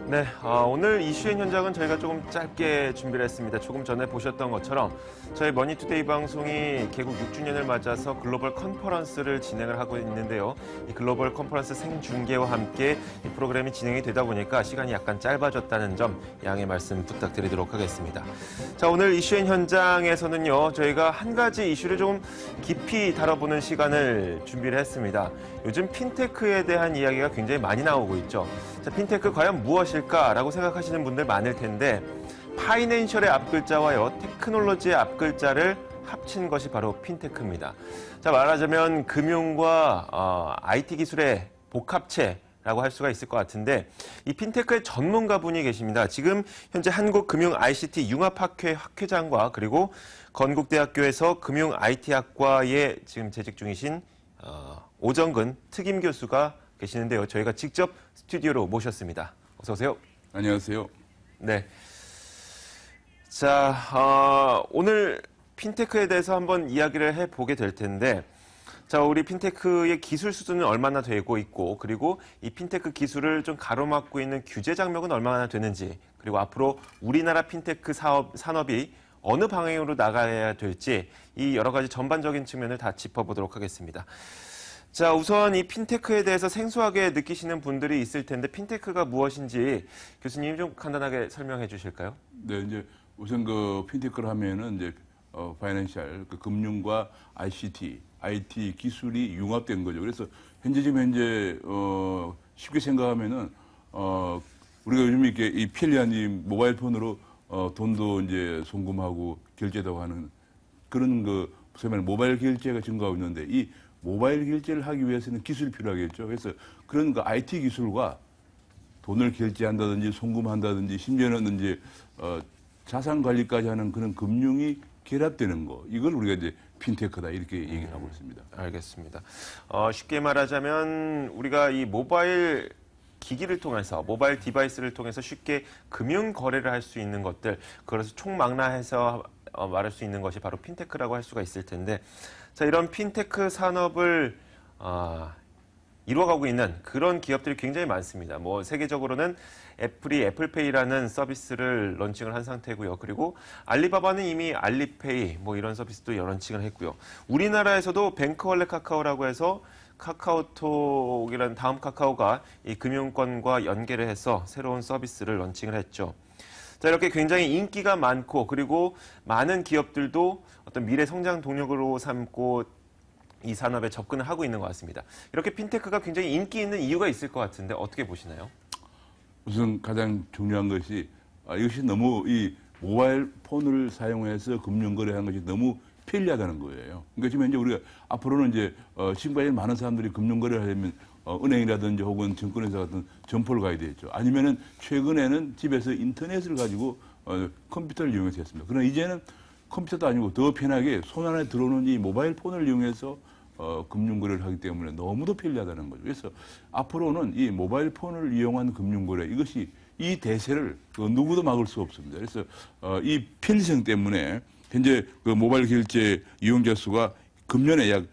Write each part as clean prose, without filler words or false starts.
네, 오늘 이슈의 현장은 저희가 조금 짧게 준비를 했습니다. 조금 전에 보셨던 것처럼 저희 머니투데이 방송이 개국 6주년을 맞아서 글로벌 컨퍼런스를 진행을 하고 있는데요. 이 글로벌 컨퍼런스 생중계와 함께 이 프로그램이 진행이 되다 보니까 시간이 약간 짧아졌다는 점 양해 말씀 부탁드리도록 하겠습니다. 자, 오늘 이슈의 현장에서는요, 저희가 한 가지 이슈를 좀 깊이 다뤄보는 시간을 준비를 했습니다. 요즘 핀테크에 대한 이야기가 굉장히 많이 나오고 있죠. 자, 핀테크 과연 무엇일까라고 생각하시는 분들 많을 텐데 파이낸셜의 앞글자와요, 테크놀로지의 앞글자를 합친 것이 바로 핀테크입니다. 자, 말하자면 금융과 IT 기술의 복합체라고 할 수가 있을 것 같은데 이 핀테크의 전문가분이 계십니다. 지금 현재 한국금융 ICT 융합학회 학회장과 그리고 건국대학교에서 금융 IT학과에 지금 재직 중이신 오정근 특임 교수가 계시는데요. 저희가 직접 스튜디오로 모셨습니다. 어서 오세요. 안녕하세요. 네. 자, 오늘 핀테크에 대해서 한번 이야기를 해보게 될 텐데, 자, 우리 핀테크의 기술 수준은 얼마나 되고 있고, 그리고 이 핀테크 기술을 좀 가로막고 있는 규제 장벽은 얼마나 되는지, 그리고 앞으로 우리나라 핀테크 산업이 어느 방향으로 나가야 될지, 이 여러 가지 전반적인 측면을 다 짚어보도록 하겠습니다. 자, 우선 이 핀테크에 대해서 생소하게 느끼시는 분들이 있을 텐데 핀테크가 무엇인지 교수님이 좀 간단하게 설명해 주실까요? 네, 이제 우선 그 핀테크를 하면은 이제 파이낸셜, 그 금융과 ICT, IT 기술이 융합된 거죠. 그래서 현재 쉽게 생각하면은 우리가 요즘 이렇게 이 편리한 이 모바일 폰으로 돈도 이제 송금하고 결제도 하는 그런 그 소위 말하는 모바일 결제가 증가하고 있는데 이 모바일 결제를 하기 위해서는 기술이 필요하겠죠. 그래서 그런 그 IT 기술과 돈을 결제한다든지 송금한다든지 심지어는 이제 자산 관리까지 하는 그런 금융이 결합되는 거. 이걸 우리가 이제 핀테크다 이렇게 얘기를 하고 있습니다. 알겠습니다. 쉽게 말하자면 우리가 이 모바일 기기를 통해서 모바일 디바이스를 통해서 쉽게 금융 거래를 할 수 있는 것들, 그래서 총망라해서 말할 수 있는 것이 바로 핀테크라고 할 수가 있을 텐데, 자, 이런 핀테크 산업을 이루어가고 있는 그런 기업들이 굉장히 많습니다. 뭐 세계적으로는 애플이 애플페이라는 서비스를 런칭을 한 상태고요. 그리고 알리바바는 이미 알리페이 뭐 이런 서비스도 런칭을 했고요. 우리나라에서도 뱅크월렛 카카오라고 해서 카카오톡이라는 다음 카카오가 이 금융권과 연계를 해서 새로운 서비스를 런칭을 했죠. 자, 이렇게 굉장히 인기가 많고 그리고 많은 기업들도 어떤 미래 성장 동력으로 삼고 이 산업에 접근을 하고 있는 것 같습니다. 이렇게 핀테크가 굉장히 인기 있는 이유가 있을 것 같은데 어떻게 보시나요? 우선 가장 중요한 것이 이것이 너무 이 모바일 폰을 사용해서 금융 거래하는 것이 너무 편리하다는 거예요. 그러니까 지금 이제 우리가 앞으로는 이제 지금까지 많은 사람들이 금융 거래를 하려면 은행이라든지 혹은 증권회사 같은 점포를 가야 되겠죠. 아니면은 최근에는 집에서 인터넷을 가지고 컴퓨터를 이용해서 했습니다. 그러나 이제는 컴퓨터도 아니고 더 편하게 손 안에 들어오는 이 모바일 폰을 이용해서 금융 거래를 하기 때문에 너무도 편리하다는 거죠. 그래서 앞으로는 이 모바일 폰을 이용한 금융 거래 이것이 이 대세를 누구도 막을 수 없습니다. 그래서 이 편리성 때문에 현재 그 모바일 결제 이용자 수가 금년에 약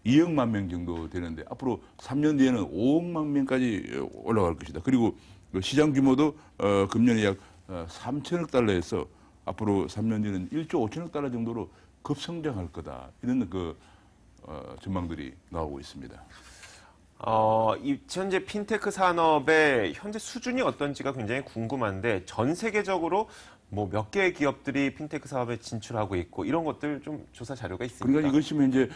2억만 명 정도 되는데 앞으로 3년 뒤에는 5억만 명까지 올라갈 것이다. 그리고 시장 규모도 금년에 약 3천억 달러에서 앞으로 3년 뒤에는 1조 5천억 달러 정도로 급성장할 거다. 이런 전망들이 나오고 있습니다. 이 현재 핀테크 산업의 현재 수준이 어떤지가 굉장히 궁금한데 전 세계적으로 뭐 몇 개의 기업들이 핀테크 사업에 진출하고 있고 이런 것들 좀 조사 자료가 있습니까? 그러니까 이것이 이제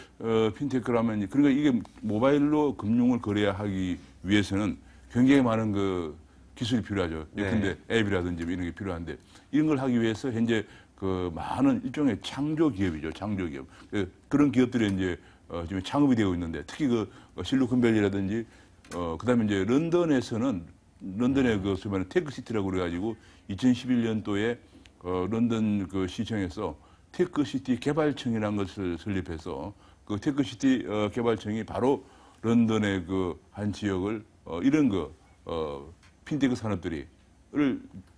핀테크라면 그러니까 이게 모바일로 금융을 거래하기 위해서는 굉장히 많은 그 기술이 필요하죠. 예컨대 앱이라든지 이런 게 필요한데 이런 걸 하기 위해서 현재 그 많은 일종의 창조 기업이죠. 창조 기업. 그런 기업들이 이제 지금 창업이 되고 있는데 특히 그 실리콘밸리라든지 그다음에 이제 런던의 그 소위 말하는 테크시티라고 그래가지고 2011년도에 런던 그 시청에서 테크시티 개발청이라는 것을 설립해서 그 테크시티 개발청이 바로 런던의 그 한 지역을 이런 핀테크 산업들을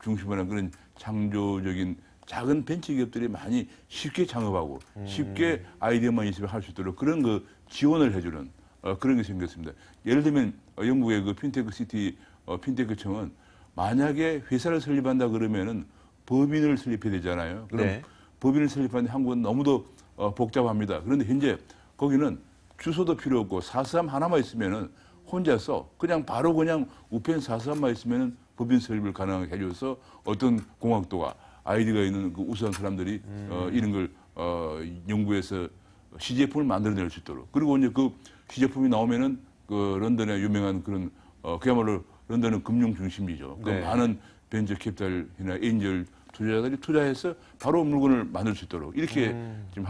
중심으로 한 그런 창조적인 작은 벤처 기업들이 많이 쉽게 창업하고 쉽게 아이디어만 있으면 할 수 있도록 그런 그 지원을 해주는 그런 게 생겼습니다. 예를 들면 영국의 그 핀테크 시티 핀테크청은 만약에 회사를 설립한다 그러면은 법인을 설립해야 되잖아요. 그럼 네. 법인을 설립하는데 한국은 너무도 복잡합니다. 그런데 현재 거기는 주소도 필요 없고 443 하나만 있으면은 혼자서 그냥 바로 그냥 우편 443만 있으면은 법인 설립을 가능하게 해줘서 어떤 공학도가 아이디가 있는 그 우수한 사람들이 이런 걸 연구해서 시제품을 만들어낼 수 있도록. 그리고 이제 그 시제품이 나오면은 그 런던의 유명한 그런 그야말로 런던은 금융 중심지죠. 그 네. 많은 벤처 캐피탈이나 엔젤 투자자들이 투자해서 바로 물건을 만들 수 있도록 이렇게 지금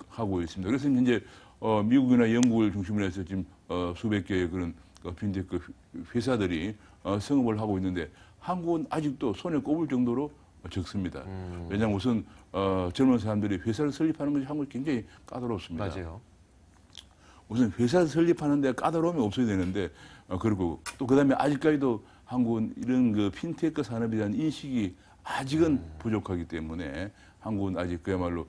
하고 있습니다. 그래서 이제 미국이나 영국을 중심으로 해서 지금 수백 개의 그런 핀테크 회사들이 성업을 하고 있는데 한국은 아직도 손에 꼽을 정도로 적습니다. 왜냐하면 우선 젊은 사람들이 회사를 설립하는 것이 한국이 굉장히 까다롭습니다. 맞아요. 우선 회사를 설립하는데 까다로움이 없어야 되는데 그리고 또 그다음에 아직까지도 한국은 이런 그 핀테크 산업에 대한 인식이 아직은 부족하기 때문에 한국은 아직 그야말로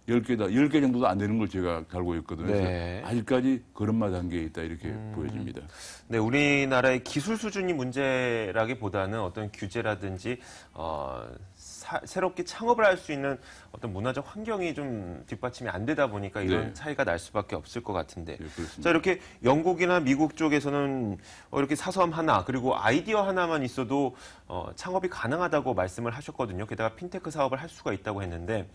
10개 정도도 안 되는 걸 제가 알고 있거든요. 네. 그래서 아직까지 걸음마 단계에 있다 이렇게 보여집니다. 네, 우리나라의 기술 수준이 문제라기보다는 어떤 규제라든지 새롭게 창업을 할 수 있는 어떤 문화적 환경이 좀 뒷받침이 안 되다 보니까 이런 네. 차이가 날 수밖에 없을 것 같은데. 네, 그렇습니다. 자, 이렇게 영국이나 미국 쪽에서는 이렇게 사서함 하나 그리고 아이디어 하나만 있어도 창업이 가능하다고 말씀을 하셨거든요. 게다가 핀테크 사업을 할 수가 있다고 했는데.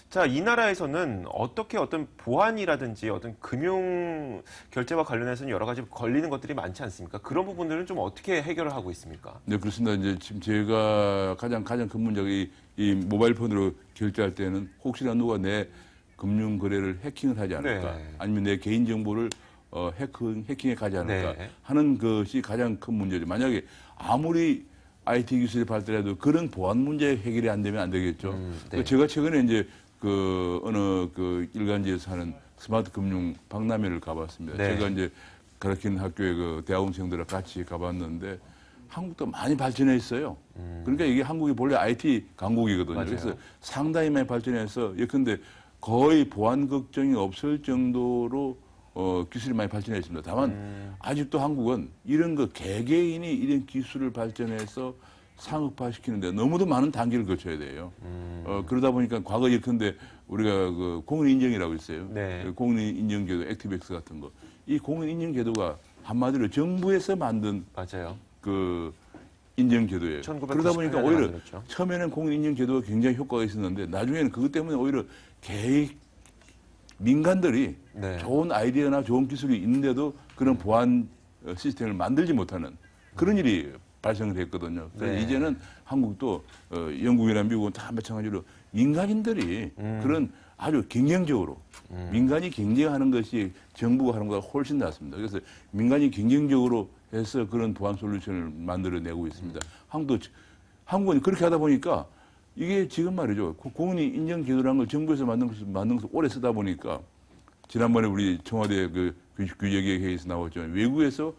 자, 이 나라에서는 어떻게 어떤 보안이라든지 어떤 금융 결제와 관련해서는 여러 가지 걸리는 것들이 많지 않습니까? 그런 부분들은 좀 어떻게 해결을 하고 있습니까? 네, 그렇습니다. 이제 지금 제가 가장 큰 문제가 이 모바일 폰으로 결제할 때는 혹시나 누가 내 금융 거래를 해킹을 하지 않을까, 네. 아니면 내 개인 정보를 해킹에 가지 않을까 네. 하는 것이 가장 큰 문제죠. 만약에 아무리 IT 기술이 발달해도 그런 보안 문제 해결이 안 되면 안 되겠죠. 네. 제가 최근에 이제 어느 일간지에서 하는 스마트 금융 박람회를 가봤습니다. 네. 제가 이제 가르치는 학교의 그 대학원생들과 같이 가봤는데 한국도 많이 발전해 있어요. 그러니까 이게 한국이 본래 IT 강국이거든요. 맞아요. 그래서 상당히 많이 발전해서 예컨대 거의 보안 걱정이 없을 정도로 기술이 많이 발전해 있습니다. 다만 아직도 한국은 이런 거 개개인이 이런 기술을 발전해서 상업화시키는데 너무도 많은 단계를 거쳐야 돼요. 그러다 보니까 과거 예컨대 우리가 그 공인인증이라고 있어요. 네. 그 공인인증제도 액티브엑스 같은 거. 이 공인인증제도가 한마디로 정부에서 만든 맞아요. 그 인증제도예요. 1998 그러다 보니까 년에 오히려 만들었죠. 처음에는 공인인증제도가 굉장히 효과가 있었는데 나중에는 그것 때문에 오히려 민간들이 네. 좋은 아이디어나 좋은 기술이 있는데도 그런 보안 시스템을 만들지 못하는 그런 일이 발생을 했거든요. 그래서 네. 이제는 한국도 영국이나 미국은 다 마찬가지로 민간인들이 그런 아주 경쟁적으로 민간이 경쟁하는 것이 정부가 하는 것보다 훨씬 낫습니다. 그래서 민간이 경쟁적으로 해서 그런 보안 솔루션을 만들어내고 있습니다. 한국은 그렇게 하다 보니까 이게 지금 말이죠. 공인이 인정 제도라는 걸 정부에서 만든 것을 오래 쓰다 보니까 지난번에 우리 청와대 그 규제개혁 회의에서 나왔죠. 외국에서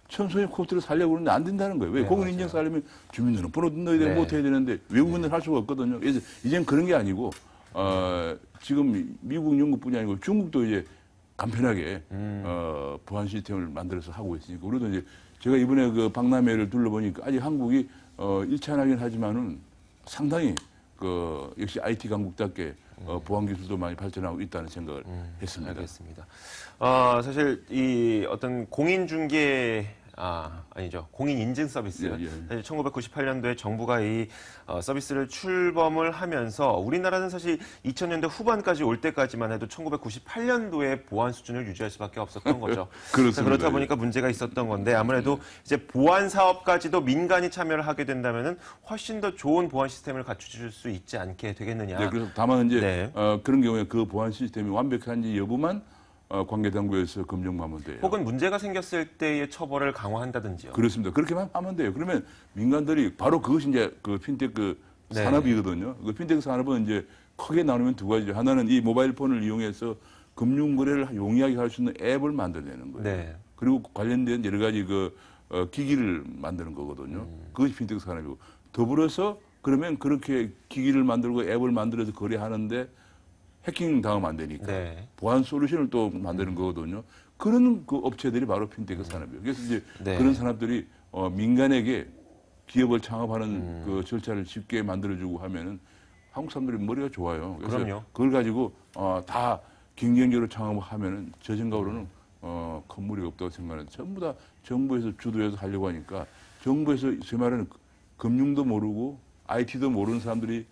청소년 코드를 살려고 그러는데 안 된다는 거예요. 왜? 네, 공인 인증 살려면 주민등록번호 넣어야 되고 네. 못 해야 되는데 외국인은 할 수가 없거든요. 그래서 이제는 그런 게 아니고 지금 미국, 영국뿐이 아니고 중국도 이제 간편하게 보안 시스템을 만들어서 하고 있으니까 우리도 이제 제가 이번에 그 박람회를 둘러보니까 아직 한국이 일찬하긴 하지만은 상당히 역시 IT 강국답게 보안 기술도 많이 발전하고 있다는 생각을 했습니다. 알겠습니다. 사실 이 어떤 공인중개 아니죠. 공인인증 서비스. 예, 예. 사실 1998년도에 정부가 이 서비스를 출범을 하면서 우리나라는 사실 2000년대 후반까지 올 때까지만 해도 1998년도에 보안 수준을 유지할 수밖에 없었던 거죠. 그렇습니다. 그렇다 보니까 문제가 있었던 건데 아무래도 이제 보안 사업까지도 민간이 참여를 하게 된다면은 훨씬 더 좋은 보안 시스템을 갖추실 수 있지 않게 되겠느냐. 네, 그래서 다만 이제 네. 그런 경우에 그 보안 시스템이 완벽한지 여부만 관계 당국에서 검증하면 돼요. 혹은 문제가 생겼을 때의 처벌을 강화한다든지요. 그렇습니다. 그렇게만 하면 돼요. 그러면 민간들이 바로 그것이 이제 그 핀테크 네. 산업이거든요. 그 핀테크 산업은 이제 크게 나누면 두 가지죠. 하나는 이 모바일 폰을 이용해서 금융 거래를 용이하게 할 수 있는 앱을 만들어내는 거예요. 네. 그리고 관련된 여러 가지 기기를 만드는 거거든요. 그것이 핀테크 산업이고 더불어서 그러면 그렇게 기기를 만들고 앱을 만들어서 거래하는데 해킹 당하면 안 되니까 네. 보안 솔루션을 또 만드는 거거든요. 그런 그 업체들이 바로 핀테크 산업이에요. 그래서 이제 네. 그런 산업들이 민간에게 기업을 창업하는 그 절차를 쉽게 만들어주고 하면은 한국 사람들이 머리가 좋아요. 그래서 그럼요. 그걸 가지고 다 경쟁적으로 창업하면은 저 생각으로는 큰 무리가 없다고 생각하는데 전부 다 정부에서 주도해서 하려고 하니까 정부에서 제 말은 금융도 모르고 IT도 모르는 사람들이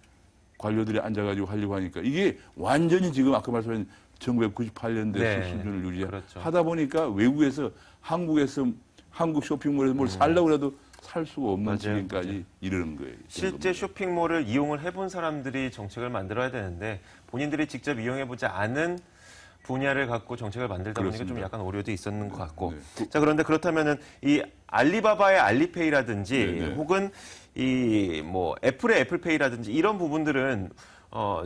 관료들이 앉아가지고 하려고 하니까 이게 완전히 지금 아까 말씀하신 1998년대 네. 수준을 그렇죠. 하다 보니까 외국에서 한국에서 한국 쇼핑몰에서 뭘 살려고 해도 살 수가 없는 맞아요. 지경까지 이르는 거예요. 실제 쇼핑몰을 이용을 해본 사람들이 정책을 만들어야 되는데 본인들이 직접 이용해보지 않은 분야를 갖고 정책을 만들다 보니까 좀 그렇습니다. 약간 오류도 있었는 것 같고. 네. 자, 그런데 그렇다면은 이 알리바바의 알리페이라든지 네, 네. 혹은 이 뭐 애플의 애플페이라든지 이런 부분들은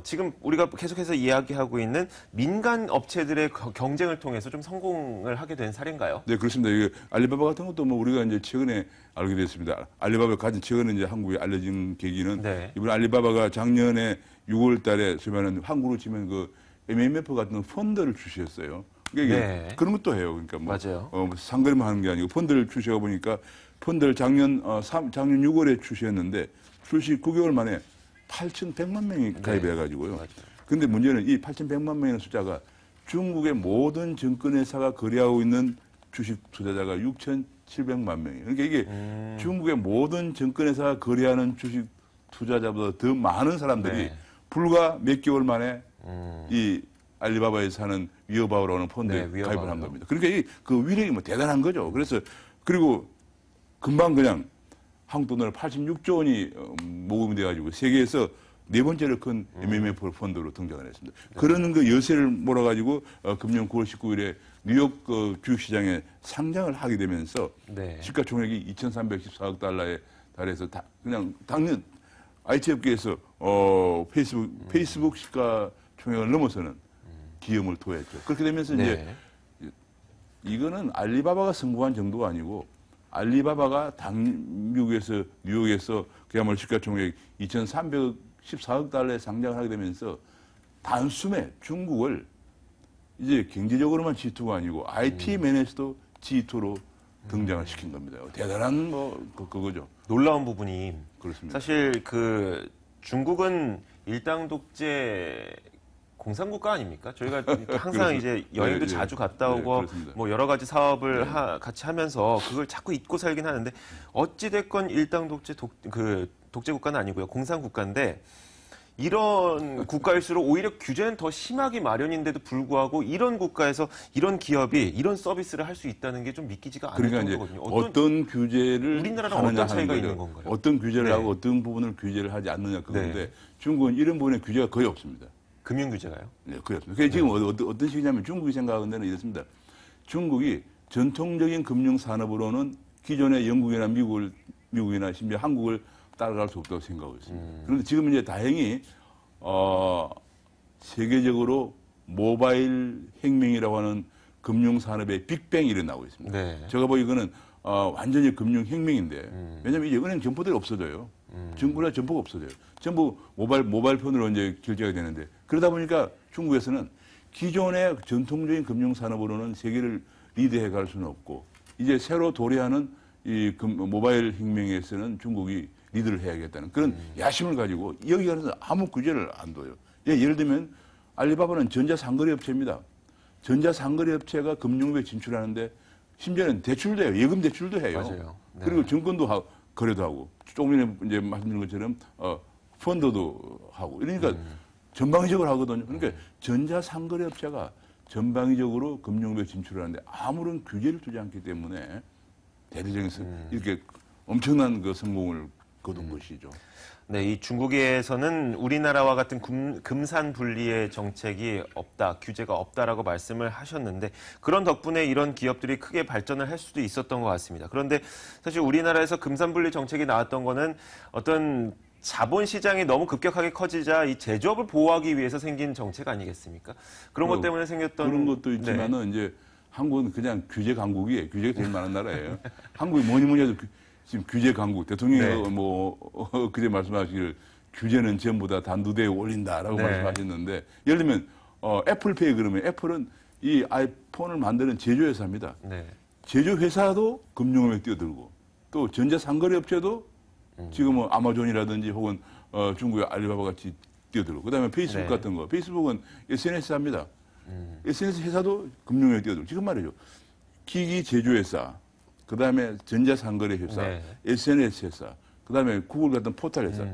지금 우리가 계속해서 이야기하고 있는 민간 업체들의 경쟁을 통해서 좀 성공을 하게 된 사례인가요? 네, 그렇습니다. 이게 알리바바 같은 것도 뭐 우리가 이제 최근에 알게 됐습니다. 알리바바가 가장 최근에 이제 한국에 알려진 계기는 네. 이번 알리바바가 작년에 6월 달에 쓰면은 한국으로 치면 그 MMF 같은 펀드를 출시했어요. 그러니까 이게 네. 그런 것도 해요. 그러니까 뭐, 맞아요. 뭐 상거래만 하는 게 아니고 펀드를 출시하고 보니까 펀드를 작년 6월에 출시했는데 출시 9개월 만에 8,100만 명이 가입해 가지고요. 맞아요. 근데 문제는 이 8,100만 명의 숫자가 중국의 모든 증권회사가 거래하고 있는 주식 투자자가 6,700만 명이에요. 그러니까 이게 중국의 모든 증권회사가 거래하는 주식 투자자보다 더 많은 사람들이 네. 불과 몇 개월 만에 이 알리바바에서 하는 위어바오라고 하는 펀드에 네, 가입을 한 위어바오. 겁니다. 그러니까 그 위력이 뭐 대단한 거죠. 그래서 그리고 금방 그냥 한국 돈으로 86조 원이 모금이 돼가지고 세계에서 네 번째로 큰 MMF 펀드로 등장을 했습니다. 그런 그 여세를 몰아가지고 금년 9월 19일에 뉴욕 주식시장에 상장을 하게 되면서 네. 시가총액이 2,314억 달러에 달해서 그냥 당연 IT 업계에서 페이스북 시가총액을 넘어서는 기염을 토했죠. 그렇게 되면서 이제 네. 이거는 알리바바가 성공한 정도가 아니고 알리바바가 미국에서 뉴욕에서 그야말로 시가총액 2,314억 달러에 상장을 하게 되면서 단숨에 중국을 이제 경제적으로만 G2가 아니고 IT 면에서도 G2로 등장을 시킨 겁니다. 대단한 그거죠. 놀라운 부분이 그렇습니다. 사실 그 중국은 일당 독재 공산국가 아닙니까? 저희가 항상 그렇죠. 이제 여행도 네, 자주 갔다 네, 오고 그렇습니다. 뭐 여러 가지 사업을 같이 하면서 그걸 자꾸 잊고 살긴 하는데 어찌 됐건 일당 독재 독재 국가는 아니고요. 공산국가인데 이런 국가일수록 오히려 규제는 더 심하게 마련인데도 불구하고 이런 국가에서 이런 기업이 이런 서비스를 할 수 있다는 게 좀 믿기지가 않을 그러니까 이제 정도거든요. 어떤 규제를 우리나라랑 하느냐 어떤 차이가 하는 있는 거죠. 건가요? 어떤 규제를 네. 하고 어떤 부분을 규제를 하지 않느냐 그건데 네. 중국은 이런 부분에 규제가 거의 없습니다. 금융 규제가요? 네, 그렇습니다. 그게 지금 어떤 식이냐면 중국이 생각하는 데는 이렇습니다. 중국이 전통적인 금융 산업으로는 기존의 영국이나 미국이나 심지어 한국을 따라갈 수 없다고 생각하고 있습니다. 그런데 지금 이제 다행히 세계적으로 모바일 혁명이라고 하는 금융 산업의 빅뱅이 일어나고 있습니다. 네. 제가 보기에는 완전히 금융 혁명인데 왜냐하면 이제 은행 점포들이 없어져요. 정부나 점포가 없어져요. 전부 모바일 폰으로 이제 결제가 되는데 그러다 보니까 중국에서는 기존의 전통적인 금융 산업으로는 세계를 리드해 갈 수는 없고 이제 새로 도래하는 이 모바일 혁명에서는 중국이 리드를 해야겠다는 그런 야심을 가지고 여기 가서 아무 규제를 안 둬요. 예를 들면 알리바바는 전자상거래 업체입니다. 전자상거래 업체가 금융업에 진출하는데 심지어는 대출도 해요. 예금 대출도 해요. 맞아요. 네. 그리고 증권도 거래도 하고 조금 전에 이제 말씀드린 것처럼 펀드도 하고 이러니까 전방위적으로 하거든요. 그러니까 전자상거래 업체가 전방위적으로 금융업에 진출하는데 아무런 규제를 두지 않기 때문에 대대적인 이렇게 엄청난 그 성공을 거둔 것이죠. 네, 이 중국에서는 우리나라와 같은 금산 분리의 정책이 없다, 규제가 없다라고 말씀을 하셨는데 그런 덕분에 이런 기업들이 크게 발전을 할 수도 있었던 것 같습니다. 그런데 사실 우리나라에서 금산 분리 정책이 나왔던 거는 어떤 자본 시장이 너무 급격하게 커지자 이 제조업을 보호하기 위해서 생긴 정책 아니겠습니까? 그런 것 때문에 생겼던 그런 것도 있지만은 이제 한국은 그냥 규제 강국이에요. 규제가 제일 많은 나라예요. 한국이 뭐니 해도 지금 규제 강국, 대통령이 그제 말씀하시기를 규제는 전부 다 단두대에 올린다라고 말씀하셨는데 예를 들면 애플페이 그러면 애플은 이 아이폰을 만드는 제조회사입니다. 네. 제조회사도 금융업에 뛰어들고 또 전자상거래 업체도 지금은 아마존이라든지 혹은 중국의 알리바바 같이 뛰어들고 그다음에 페이스북 네. 같은 거. 페이스북은 SNS 합니다. SNS 회사도 금융에 뛰어들고 지금 말이죠. 기기 제조회사, 그다음에 전자상거래 회사, 네. SNS 회사, 그다음에 구글 같은 포털 회사.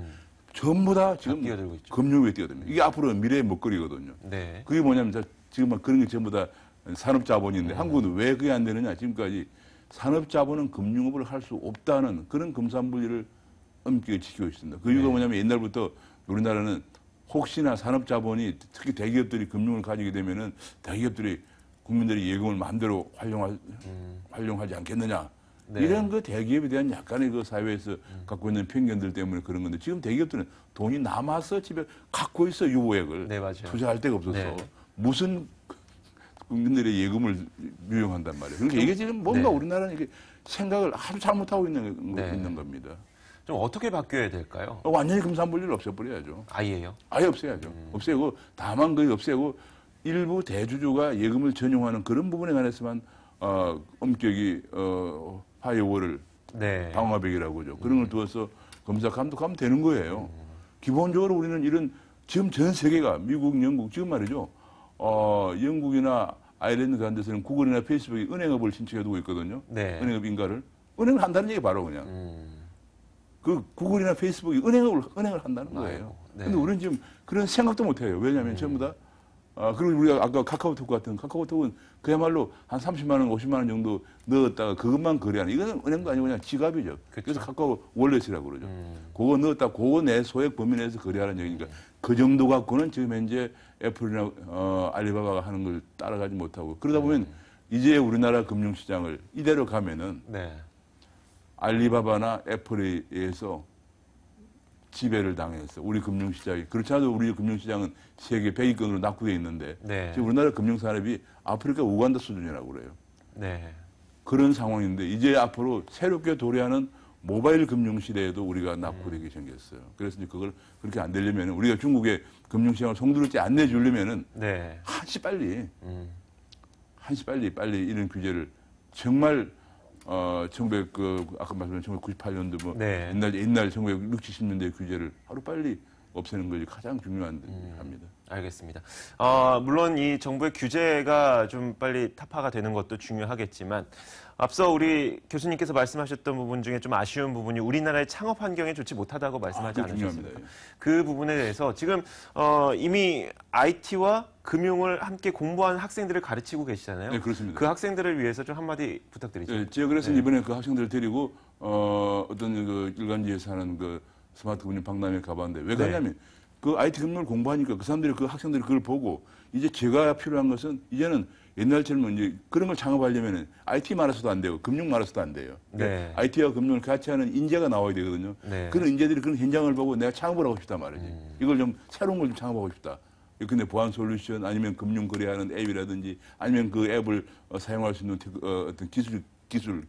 전부 다 지금 뛰어들고 있죠. 금융에 뛰어듭니다. 이게 앞으로 미래의 먹거리거든요. 네. 그게 뭐냐면 지금 그런 게 전부 다 산업자본인데 한국은 왜 그게 안 되느냐. 지금까지 산업자본은 금융업을 할 수 없다는 그런 금산분리를 엄격히 지키고 있습니다. 그 이유가 뭐냐면 옛날부터 우리나라는 혹시나 산업자본이 특히 대기업들이 금융을 가지게 되면은 대기업들이 국민들이 예금을 마음대로 활용하지 않겠느냐. 네. 이런 그 대기업에 대한 약간의 그 사회에서 갖고 있는 편견들 때문에 그런 건데 지금 대기업들은 돈이 남아서 집에 갖고 있어 유보액을 네, 맞아요. 투자할 데가 없어서 네. 무슨 국민들의 예금을 유용한단 말이에요. 그러니까 이게 지금 뭔가 네. 우리나라는 이게 생각을 아주 잘못하고 있는 네. 겁니다. 좀 어떻게 바뀌어야 될까요? 완전히 금산분리를 없애버려야죠. 아예요? 아예 없애야죠. 없애고 다만 그 없애고 일부 대주주가 예금을 전용하는 그런 부분에 관해서만 엄격히 파이어월을 네. 방화벽이라고 하죠. 그런 걸 두어서 검사 감독하면 되는 거예요. 기본적으로 우리는 이런 지금 전 세계가 미국, 영국 지금 말이죠. 영국이나 아일랜드 같은 데서는 구글이나 페이스북이 은행업을 신청해두고 있거든요. 네. 은행업 인가를. 은행을 한다는 얘기 바로 그냥. 그 구글이나 페이스북이 은행을 한다는 거예요. 아이고, 네. 근데 우리는 지금 그런 생각도 못 해요. 왜냐하면 전부 다 그리고 우리가 아까 카카오톡 같은 카카오톡은 그야말로 한 30만 원, 50만 원 정도 넣었다가 그것만 거래하는 이거는 은행도 아니고 그냥 지갑이죠. 그쵸. 그래서 카카오 월렛이라고 그러죠. 그거 넣었다 그거 내 소액 범위 내에서 거래하는 얘기니까 그 정도 갖고는 지금 현재 애플이나 알리바바가 하는 걸 따라가지 못하고 그러다 보면 이제 우리나라 금융시장을 이대로 가면은 네. 알리바바나 애플에 의해서 지배를 당해서 우리 금융시장이 그렇지 않아도 우리 금융시장은 세계 100위권으로 낙후되어 있는데 네. 지금 우리나라 금융산업이 아프리카 우간다 수준이라고 그래요. 네. 그런 상황인데 이제 앞으로 새롭게 도래하는 모바일 금융 시대에도 우리가 낙후되게 생겼어요. 그래서 이제 그걸 그렇게 안 되려면 우리가 중국의 금융시장을 송두리째 안 내주려면은 네. 한시 빨리 이런 규제를 정말 1900 아까 말씀드린 1998년도 뭐 네. 옛날 1960, 70년대 규제를 하루 빨리 없애는 것이 가장 중요한 합니다. 알겠습니다. 물론 이 정부의 규제가 좀 빨리 타파가 되는 것도 중요하겠지만 앞서 우리 교수님께서 말씀하셨던 부분 중에 좀 아쉬운 부분이 우리나라의 창업 환경이 좋지 못하다고 말씀하지 그거 않으셨습니까? 중요합니다. 그 부분에 대해서 지금 이미 IT와 금융을 함께 공부하는 학생들을 가르치고 계시잖아요. 네, 그렇습니다. 그 학생들을 위해서 좀 한마디 부탁드리죠. 네, 제가 그래서 이번에 그 학생들을 데리고 어떤 그 일간지에서 하는 그 스마트 금융 박람회 가봤는데 왜 가냐면 그 IT 금융을 공부하니까 그 사람들이 그 학생들이 그걸 보고 이제 제가 필요한 것은 이제는 옛날처럼 이제 그런 걸 창업하려면 IT 많아서도 안 되고 금융 많아서도 안 돼요. 네. IT와 금융을 같이 하는 인재가 나와야 되거든요. 네. 그런 인재들이 그런 현장을 보고 내가 창업을 하고 싶단 말이지. 이걸 좀 새로운 걸 좀 창업하고 싶다. 근데 보안 솔루션 아니면 금융 거래하는 앱이라든지 아니면 그 앱을 사용할 수 있는 어떤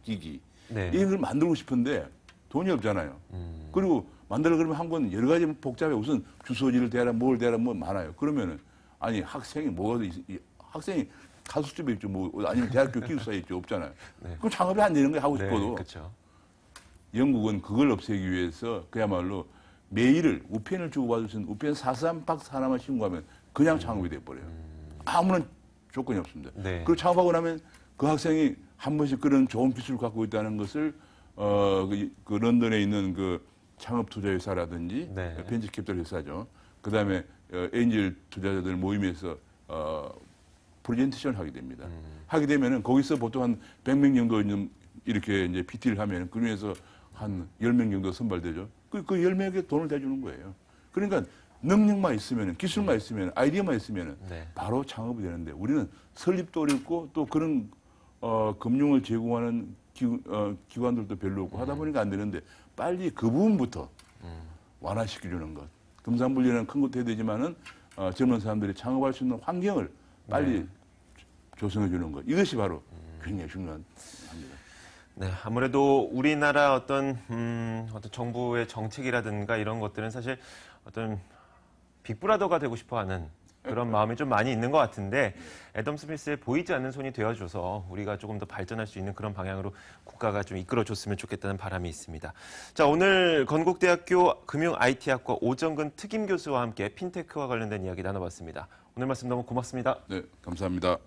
기기 네. 이런 걸 만들고 싶은데 돈이 없잖아요. 그리고 만들어 그러면 한 번 여러 가지 복잡해. 우선 주소지를 대라 뭘 대라 뭐 많아요. 그러면은 아니 학생이 학생이 가수집에 있죠. 뭐 아니면 대학교 기숙사에 있죠. 없잖아요. 네. 그럼 창업이 안 되는 거예요. 하고 네, 싶어도. 그렇죠. 영국은 그걸 없애기 위해서 그야말로 메일을 우편을 주고받을 수 있는 우편 438박스 하나만 신고하면 그냥 창업이 돼버려요. 아무런 조건이 없습니다. 네. 그리고 창업하고 나면 그 학생이 한 번씩 그런 좋은 기술을 갖고 있다는 것을 그 런던에 있는 그 창업 투자 회사라든지 네. 벤처 캐피털 회사죠. 그다음에 엔젤 투자자들 모임에서 프레젠테이션을 하게 됩니다. 하게 되면은 거기서 보통 한 100명 정도 있는 이렇게 이제 PT를 하면 그 중에서 한 10명 정도 선발되죠. 그 10명에게 돈을 대주는 거예요. 그러니까 능력만 있으면, 기술만 있으면, 아이디어만 있으면 네. 바로 창업이 되는데 우리는 설립도 어렵고 또 그런 금융을 제공하는 기관들도 별로 없고 하다 보니까 안 되는데 빨리 그 부분부터 완화시켜주는 것. 금산분리는 큰 것도 해야 되지만은 젊은 사람들이 창업할 수 있는 환경을 빨리 조성해 주는 것. 이것이 바로 굉장히 중요합니다. 네, 아무래도 우리나라 어떤 정부의 정책이라든가 이런 것들은 사실 어떤 빅브라더가 되고 싶어하는 그런 마음이 좀 많이 있는 것 같은데 애덤 스미스의 보이지 않는 손이 되어줘서 우리가 조금 더 발전할 수 있는 그런 방향으로 국가가 좀 이끌어줬으면 좋겠다는 바람이 있습니다. 자, 오늘 건국대학교 금융 IT학과 오정근 특임 교수와 함께 핀테크와 관련된 이야기 나눠봤습니다. 오늘 말씀 너무 고맙습니다. 네, 감사합니다.